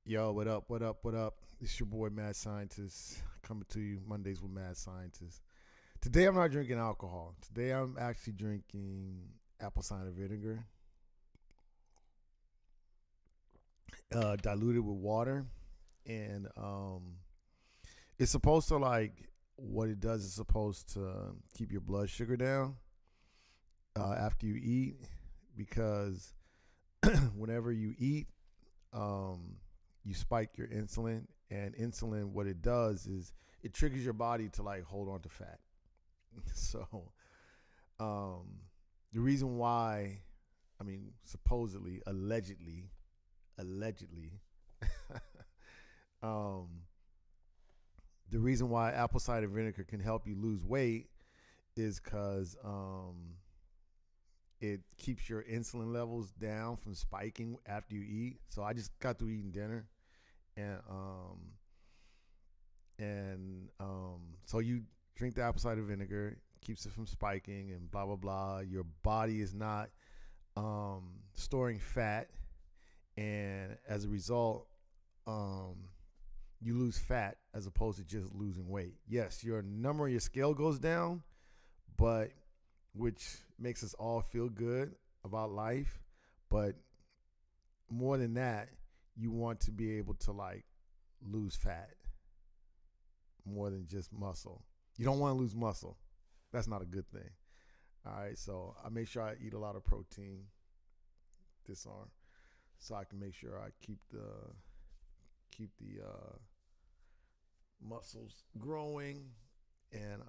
Yo, what up? What up? What up? It's your boy Mad Scientist coming to you Mondays with Mad Scientist. Today I'm not drinking alcohol. Today I'm actually drinking apple cider vinegar, diluted with water, and it's supposed to what it does is supposed to keep your blood sugar down after you eat because whenever you eat, um, you spike your insulin, and insulin, what it does is it triggers your body to like hold on to fat. So, um, the reason why, I mean, supposedly, allegedly, um, the reason why apple cider vinegar can help you lose weight is because it keeps your insulin levels down from spiking after you eat. So I just got through eating dinner, and so you drink the apple cider vinegar, keeps it from spiking, and blah blah blah. Your body is not storing fat, and as a result, um, you lose fat as opposed to just losing weight. Yes, your number on your scale goes down, but which makes us all feel good about life. But more than that, you want to be able to like lose fat more than just muscle. You don't want to lose muscle. That's not a good thing. All right, so I make sure I eat a lot of protein this arm, so I can make sure I keep the muscles growing, and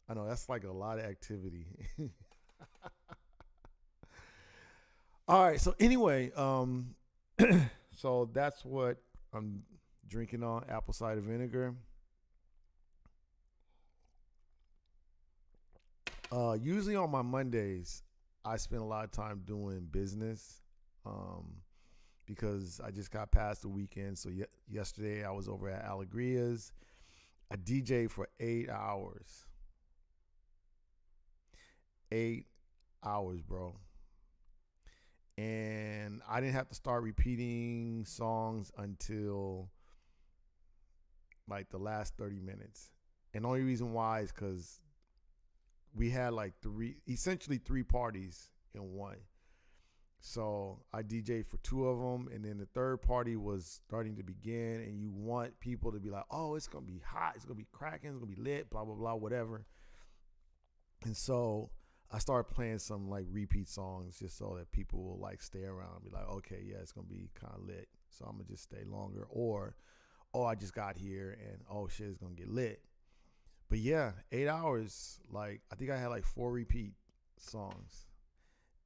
I know that's like a lot of activity. All right, so anyway, so that's what I'm drinking on, apple cider vinegar. Usually on my Mondays, I spend a lot of time doing business um, because I just got past the weekend. So yesterday I was over at Alegria's. I DJ for 8 hours. 8 hours, bro. And I didn't have to start repeating songs until like the last 30 minutes. And the only reason why is because we had like essentially three parties in one. So I DJ'd for two of them, and then the third party was starting to begin, and you want people to be like, oh, it's going to be hot, it's going to be cracking, it's going to be lit, blah, blah, blah, whatever. And so I started playing some like repeat songs just so that people will like stay around and be like, okay, yeah, it's going to be kind of lit. So I'm going to just stay longer. Or, oh, I just got here and oh shit, it's going to get lit. But yeah, 8 hours, like I think I had like four repeat songs.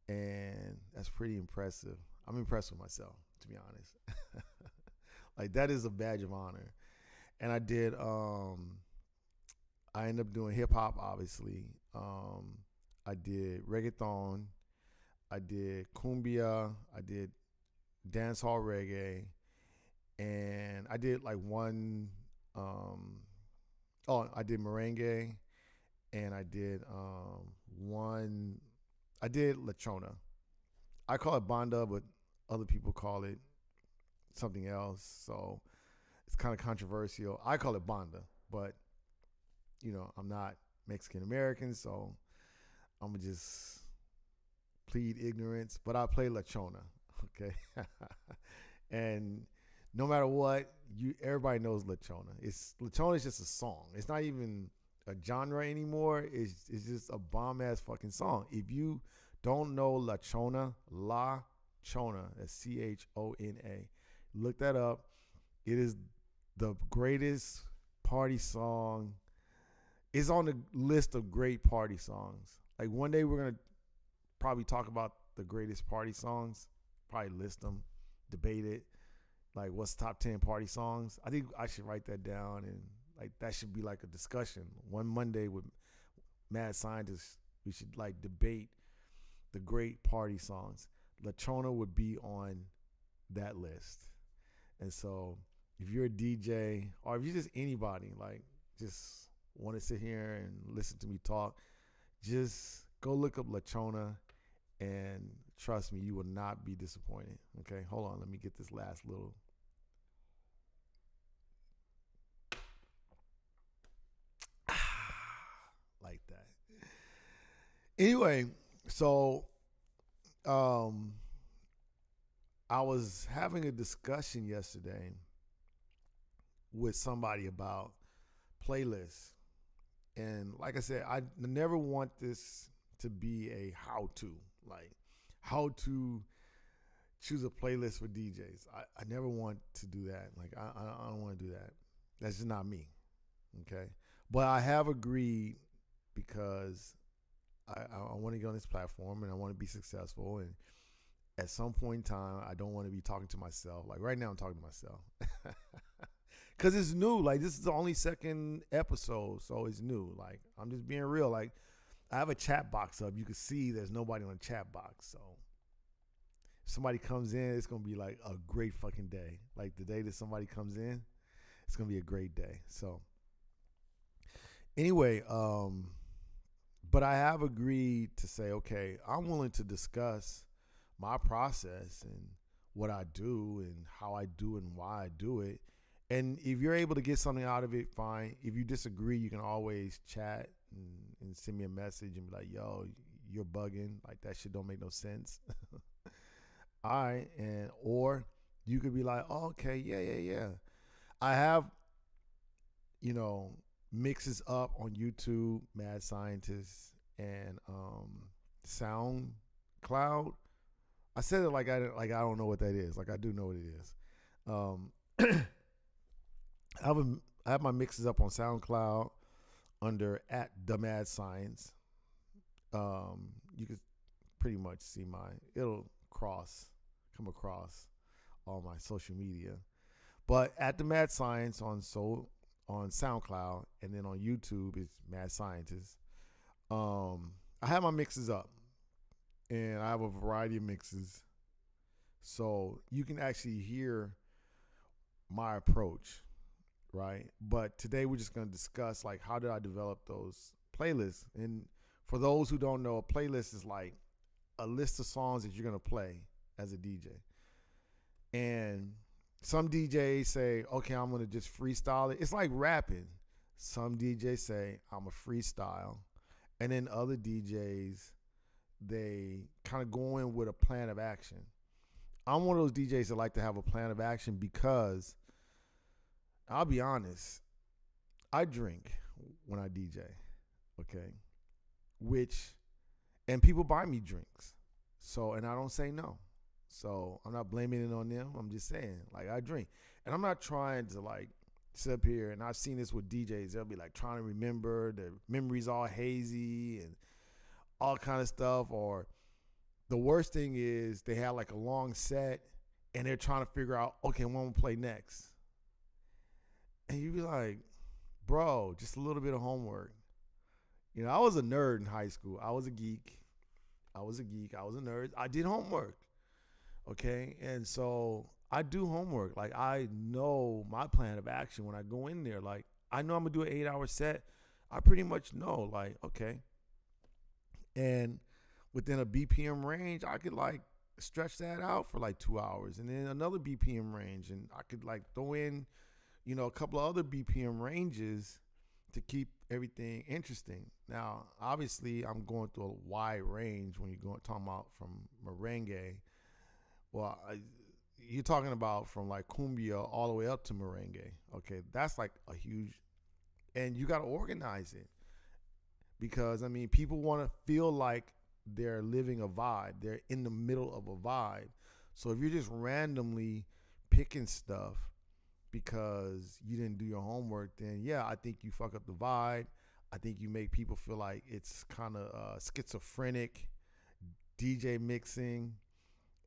And that's pretty impressive. I'm impressed with myself, to be honest. Like that is a badge of honor. And I ended up doing hip hop, obviously. I did reggaeton, I did cumbia, I did dancehall reggae, and I did like um, I did merengue, and I did I did lechona. I call it banda, but other people call it something else. So it's kind of controversial. I call it banda, but I'm not Mexican American, so I'm gonna just plead ignorance. But I play lechona, okay? And no matter what, everybody knows lechona. Lechona is just a song. It's not even a genre anymore. It's just a bomb ass fucking song. If you don't know La Chona, that's Chona. Look that up. It is the greatest party song. It's on the list of great party songs. Like one day we're gonna probably talk about the greatest party songs. Probably list them, debate it. Like what's top 10 party songs? I think I should write that down, and like that should be like a discussion. One Monday with mad scientists, we should like debate the great party songs. Lechona would be on that list. And so if you're a DJ or if you're just anybody, like just want to sit here and listen to me talk, just go look up Lechona and Trust me, you will not be disappointed. Okay, hold on. Let me get this last little. Like that. Anyway, so um, I was having a discussion yesterday with somebody about playlists. And like I said, I never want this to be a how to, like how to choose a playlist for DJs. I never want to do that. Like, I don't want to do that. That's just not me. Okay. But I have agreed because I want to get on this platform and I want to be successful. And at some point in time, I don't want to be talking to myself. Like right now, I'm talking to myself. Because it's new. Like, this is the only second episode, so it's new. Like, I'm just being real. Like, I have a chat box up. You can see there's nobody on the chat box. So if somebody comes in, it's going to be like a great fucking day. Like, the day that somebody comes in, it's going to be a great day. So anyway, but I have agreed to say, okay, I'm willing to discuss my process and what I do and how I do it and why I do it. And if you're able to get something out of it, fine. If you disagree, you can always chat and send me a message and be like, yo, you're bugging. Like, that shit don't make no sense. All right. And, or you could be like, oh, okay, yeah. I have, mixes up on YouTube, Mad Scientist, and SoundCloud. I said it like I don't know what that is. Like, I do know what it is. I have my mixes up on SoundCloud under @TheMadScience. You can pretty much see it'll come across all my social media. But @TheMadScience on SoundCloud, and then on YouTube it's Mad Scientist. I have my mixes up, and I have a variety of mixes, so you can actually hear my approach. Right. But today we're just going to discuss, like, how did I develop those playlists? And for those who don't know, a playlist is like a list of songs that you're going to play as a DJ. And some DJs say, okay, I'm going to just freestyle it. It's like rapping. Some DJs say, I'm a freestyle. And then other DJs, they kind of go in with a plan of action. I'm one of those DJs that like to have a plan of action because, I'll be honest, I drink when I DJ, okay? And people buy me drinks. So, and I don't say no. So I'm not blaming it on them. I'm just saying, like, I drink. And I'm not trying to, like, sit up here, and I've seen this with DJs. They'll be, like, trying to remember. Their memory's all hazy and all kind of stuff. Or the worst thing is they have, like, a long set, and they're trying to figure out, okay, what I'm going to play next. And you'd be like, bro, just a little bit of homework. I was a nerd in high school. I was a geek. I was a nerd. I did homework. Okay? And so I do homework. Like, I know my plan of action when I go in there. Like, I know I'm going to do an 8-hour set. I pretty much know, like, okay. And within a BPM range, I could, like, stretch that out for, like, 2 hours. And then another BPM range. And I could, like, throw in a couple of other BPM ranges to keep everything interesting. Now, obviously, I'm going through a wide range when you're talking about from merengue. Well, you're talking about from like cumbia all the way up to merengue. Okay, that's like a huge, and you got to organize it because, I mean, people want to feel like they're living a vibe. They're in the middle of a vibe. So if you're just randomly picking stuff because you didn't do your homework, then yeah, I think you fuck up the vibe. I think you make people feel like it's kind of schizophrenic DJ mixing.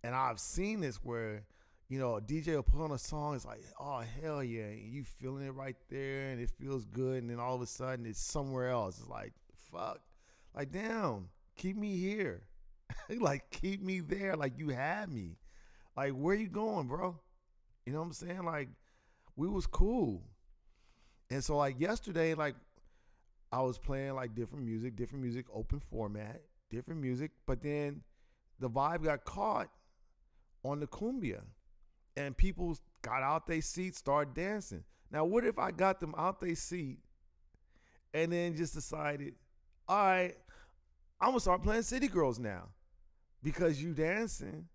And I've seen this where, a DJ will put on a song, it's like, oh, hell yeah, and you feeling it right there, and it feels good, and then all of a sudden it's somewhere else. It's like, fuck. Like, damn, keep me here. Like, keep me there. Like, you had me. Like, where you going, bro? You know what I'm saying? Like, we was cool. And so, like, yesterday, like, I was playing, like, different music, open format, different music. But then the vibe got caught on the cumbia, and people got out their seats, started dancing. Now, what if I got them out their seat and then just decided, all right, I'm gonna start playing City Girls now because you dancing?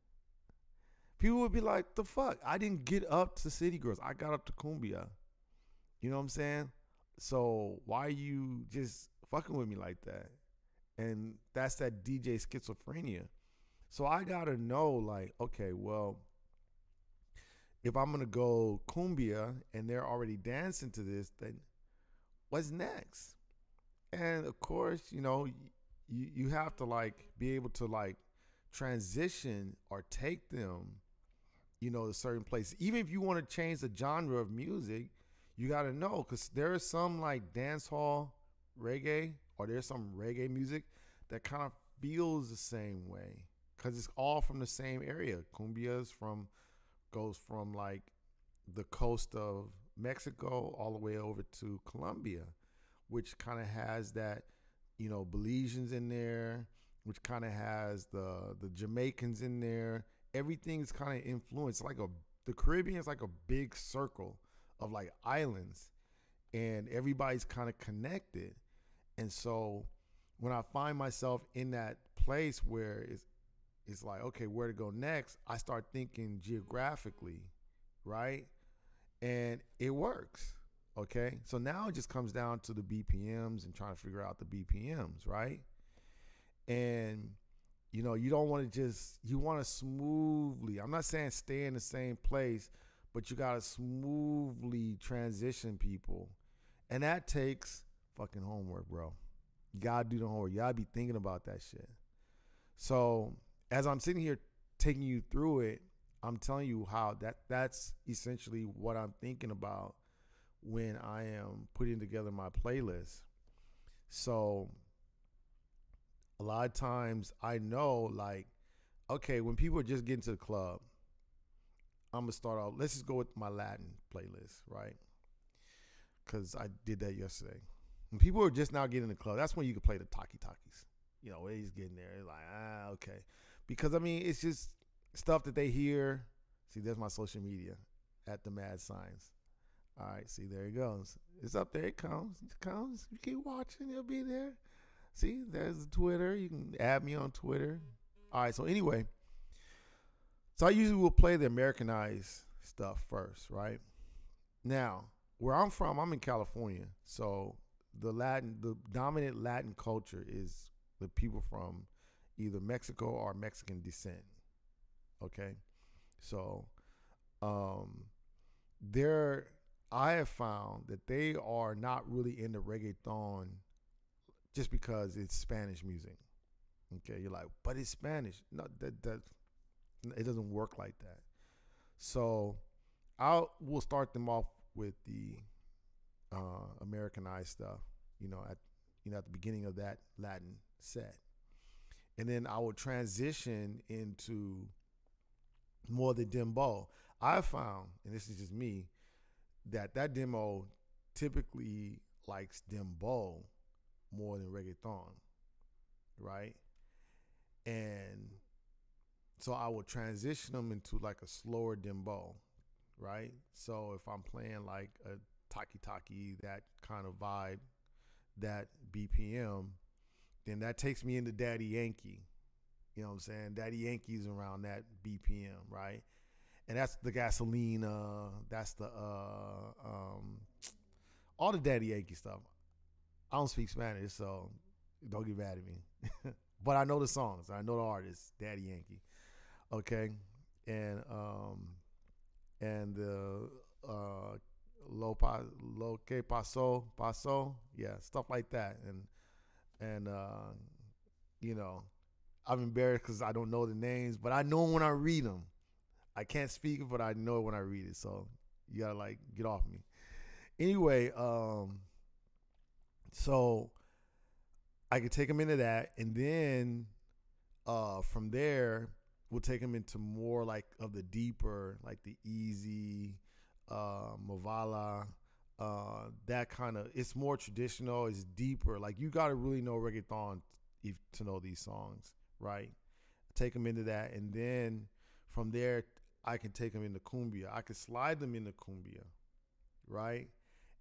People would be like, the fuck? I didn't get up to City Girls. I got up to cumbia. You know what I'm saying? So why are you just fucking with me like that? And that's that DJ schizophrenia. So I gotta know, like, okay, well, if I'm gonna go cumbia and they're already dancing to this, then what's next? And of course, you have to like be able to like transition or take them, to certain places. Even if you want to change the genre of music, you got to know, because there is some like dancehall reggae, or there's some reggae music that kind of feels the same way because it's all from the same area. Cumbia's goes from like the coast of Mexico all the way over to Colombia, which kind of has that, Belizeans in there, which kind of has the Jamaicans in there. Everything's kind of influenced. The Caribbean is like a big circle of like islands, and everybody's kind of connected. And so when I find myself in that place where it's like, okay, where to go next, I start thinking geographically, right? And it works. Okay. So now it just comes down to the BPMs and trying to figure out the BPMs, right? And you don't want to you want to smoothly, I'm not saying stay in the same place, but you got to smoothly transition people. And that takes fucking homework, bro. You got to do the homework. You got to be thinking about that shit. So as I'm sitting here taking you through it, I'm telling you how that's essentially what I'm thinking about when I am putting together my playlist. So a lot of times I know, like, okay, when people are just getting to the club, I'm going to start off, let's just go with my Latin playlist, right? Because I did that yesterday. When people are just now getting in the club, that's when you can play the talkie-talkies. Where he's getting there. It's like, okay. Because, I mean, it's just stuff that they hear. See, there's my social media at the Mad Signs. All right, see, there it goes. It's up there. It comes. It comes. You keep watching. It'll be there. See, there's the Twitter. You can add me on Twitter. All right, so anyway. So I usually will play the Americanized stuff first, right? Now, where I'm from, I'm in California. So the dominant Latin culture is the people from either Mexico or Mexican descent. Okay? So I have found that they are not really into reggaeton just because it's Spanish music. Okay, you're like, but it's Spanish. No, that it doesn't work like that. So we'll start them off with the Americanized stuff, at the beginning of that Latin set. And then I will transition into more the Dembow. I found, and this is just me, that demo typically likes Dembow more than reggaeton, right? And so I will transition them into like a slower Dembow, right? So if I'm playing like a talkie-talkie, that kind of vibe, that BPM, then that takes me into Daddy Yankee. You know what I'm saying? Daddy Yankee's around that BPM, right? And that's the Gasolina, that's the all the Daddy Yankee stuff. I don't speak Spanish, so don't get mad at me. But I know the songs. I know the artists, Daddy Yankee. Okay? And the lo que pasó, yeah, stuff like that. And I'm embarrassed because I don't know the names, but I know when I read them. I can't speak it, but I know it when I read it. So you gotta like get off me. Anyway, so I could take them into that, and then from there we'll take them into more like of the deeper, like the Easy, Mavala, that kind of. It's more traditional. It's deeper. Like you gotta really know reggaeton to know these songs, right? take them into that, and then from there I can take them into cumbia. I can slide them into cumbia, right?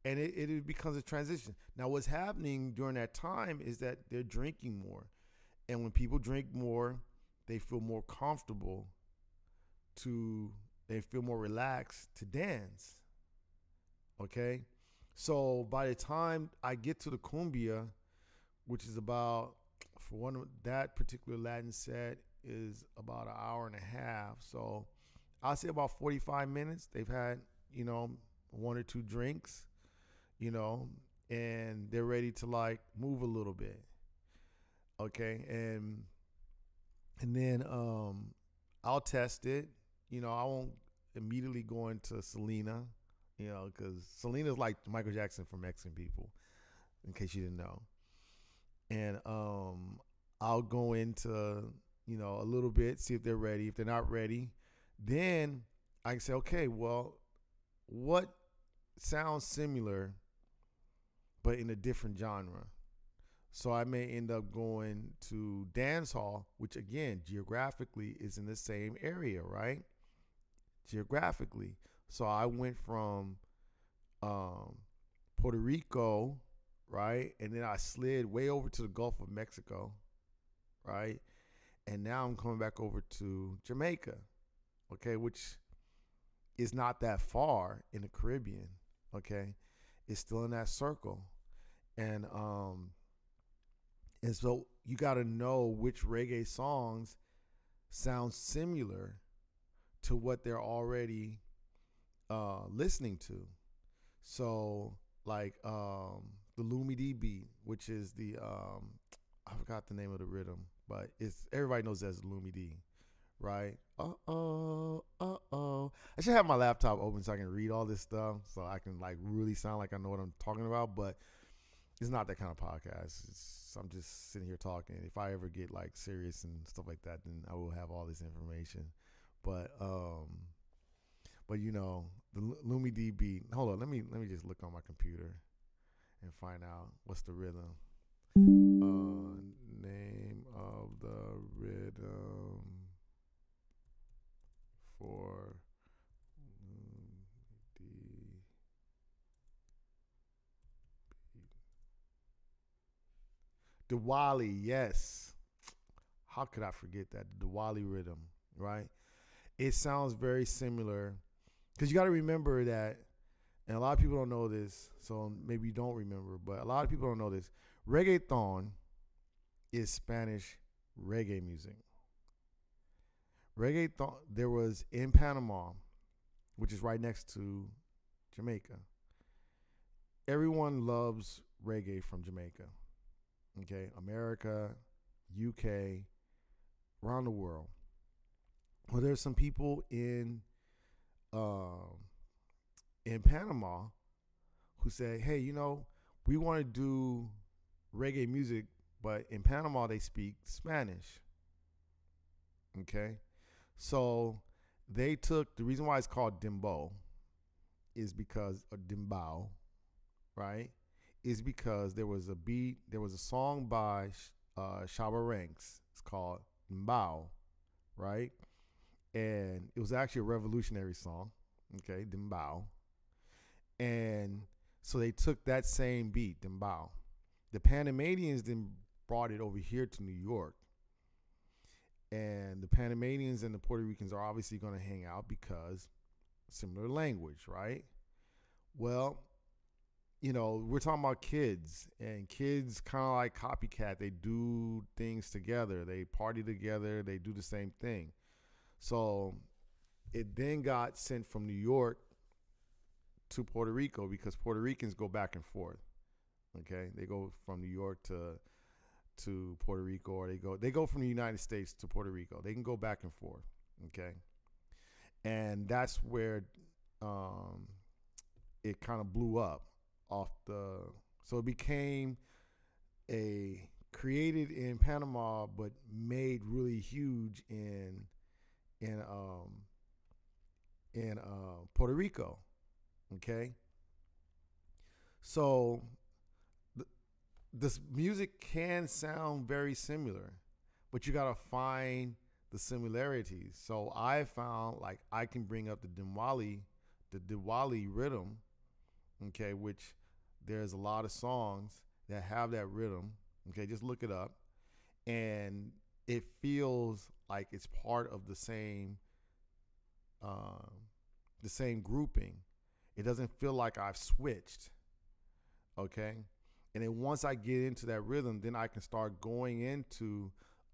And it becomes a transition. Now, what's happening during that time is that they're drinking more, and when people drink more, they feel more comfortable to, they feel more relaxed to dance. Okay, so by the time I get to the cumbia, which is about, for one, that particular Latin set is about an hour and a half. So I'll say about 45 minutes. They've had, one or two drinks, you know, and they're ready to like move a little bit. Okay. And then I'll test it. I won't immediately go into Selena, because Selena's like Michael Jackson for Mexican people, in case you didn't know. And I'll go into, a little bit, see if they're ready. If they're not ready, then I can say, okay, well, what sounds similar but in a different genre? So I may end up going to dancehall, which again, geographically is in the same area, right? Geographically. So I went from Puerto Rico, right? And then I slid way over to the Gulf of Mexico, right? And now I'm coming back over to Jamaica, okay, which is not that far in the Caribbean, okay? It's still in that circle. And so you got to know which reggae songs sound similar to what they're already listening to. So like the Lumidee beat, which is the I forgot the name of the rhythm, but it's, everybody knows that's Lumidee, right? I should have my laptop open so I can read all this stuff, so I can like really sound like I know what I'm talking about. But it's not that kind of podcast. I'm just sitting here talking. If I ever get like serious and stuff like that, then I will have all this information. But the Lumidee beat. Hold on, let me just look on my computer and find out what's the rhythm. Name of the rhythm for the Diwali. Yes. How could I forget that? The Diwali rhythm, right? It sounds very similar, because you got to remember that, and a lot of people don't know this, so maybe you don't remember, but a lot of people don't know this. Reggaeton is Spanish reggae music. Reggaeton, there was in Panama, which is right next to Jamaica. Everyone loves reggae from Jamaica. Okay, America, UK, around the world. Well, there's some people in Panama who say, hey, we want to do reggae music, but in Panama they speak Spanish. Okay, so they took, the reason why it's called Dembow is because of Dembow, right? Is because there was a song by Shabba Ranks. It's called Dembow, right? And it was actually a revolutionary song, okay, Dembow. And so they took that same beat, Dembow. The Panamanians then brought it over here to New York. And the Panamanians and the Puerto Ricans are obviously going to hang out because similar language, right? Well, we're talking about kids, and kids kind of like copycat. They do things together. They party together. They do the same thing. So it then got sent from New York to Puerto Rico, because Puerto Ricans go back and forth. Okay, they go from New York to Puerto Rico, or they go from the United States to Puerto Rico. They can go back and forth. Okay, and that's where it kind of blew up off the. So it became created in Panama, but made really huge in Puerto Rico. Okay, so this music can sound very similar, but you gotta find the similarities. So I found like I can bring up the Diwali rhythm, okay, which there's a lot of songs that have that rhythm. Okay, just look it up, and it feels like it's part of um, the same grouping. It doesn't feel like I've switched. Okay, and then once I get into that rhythm, then I can start going into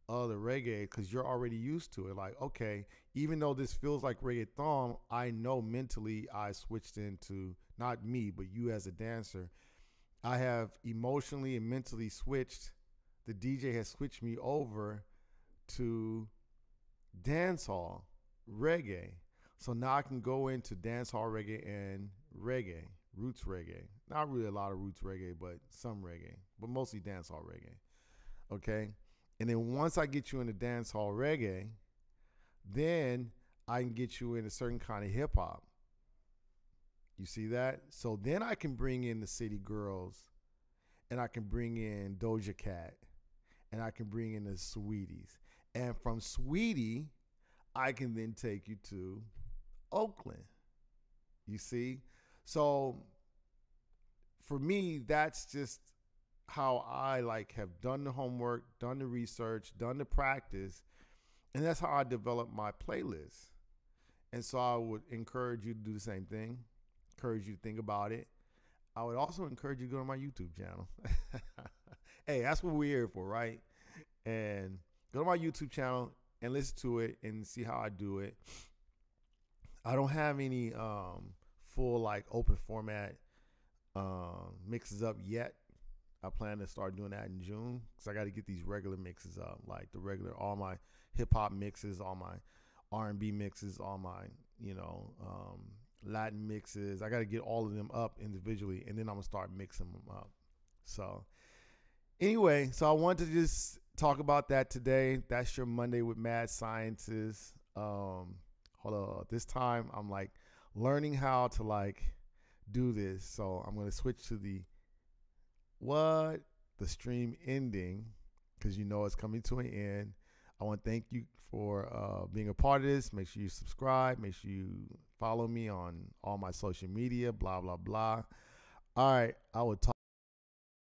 other reggae because you're already used to it. Like, okay, even though this feels like reggaeton, I know mentally I switched into, not me, but you as a dancer. I have emotionally and mentally switched. The DJ has switched me over to dancehall reggae. So now I can go into dancehall reggae and reggae, roots reggae. Not really a lot of roots reggae, but some reggae, but mostly dancehall reggae. Okay? And then once I get you into dancehall reggae, then I can get you in a certain kind of hip hop. You see that? So then I can bring in the City Girls, and I can bring in Doja Cat, and I can bring in the Sweeties. And from Sweetie, I can then take you to Oakland. You see? So for me, that's just how I like have done the homework, done the research, done the practice, and that's how I develop my playlist. And so I would encourage you to do the same thing, encourage you to think about it. I would also encourage you to go to my YouTube channel. Hey, that's what we're here for, right? And go to my YouTube channel and listen to it and see how I do it. I don't have any full like open format mixes up yet. I plan to start doing that in June because I got to get these regular mixes up, like the regular, all my hip hop mixes, all my R&B mixes, all my Latin mixes. I got to get all of them up individually, and then I'm gonna start mixing them up. So anyway, so I wanted to just talk about that today. That's your Monday with Mad Scientist. Hold on, this time I'm like learning how to like do this. So I'm gonna switch to the stream ending because it's coming to an end. I want to thank you for being a part of this. Make sure you subscribe. Make sure you follow me on all my social media, blah, blah, blah. All right. I will talk.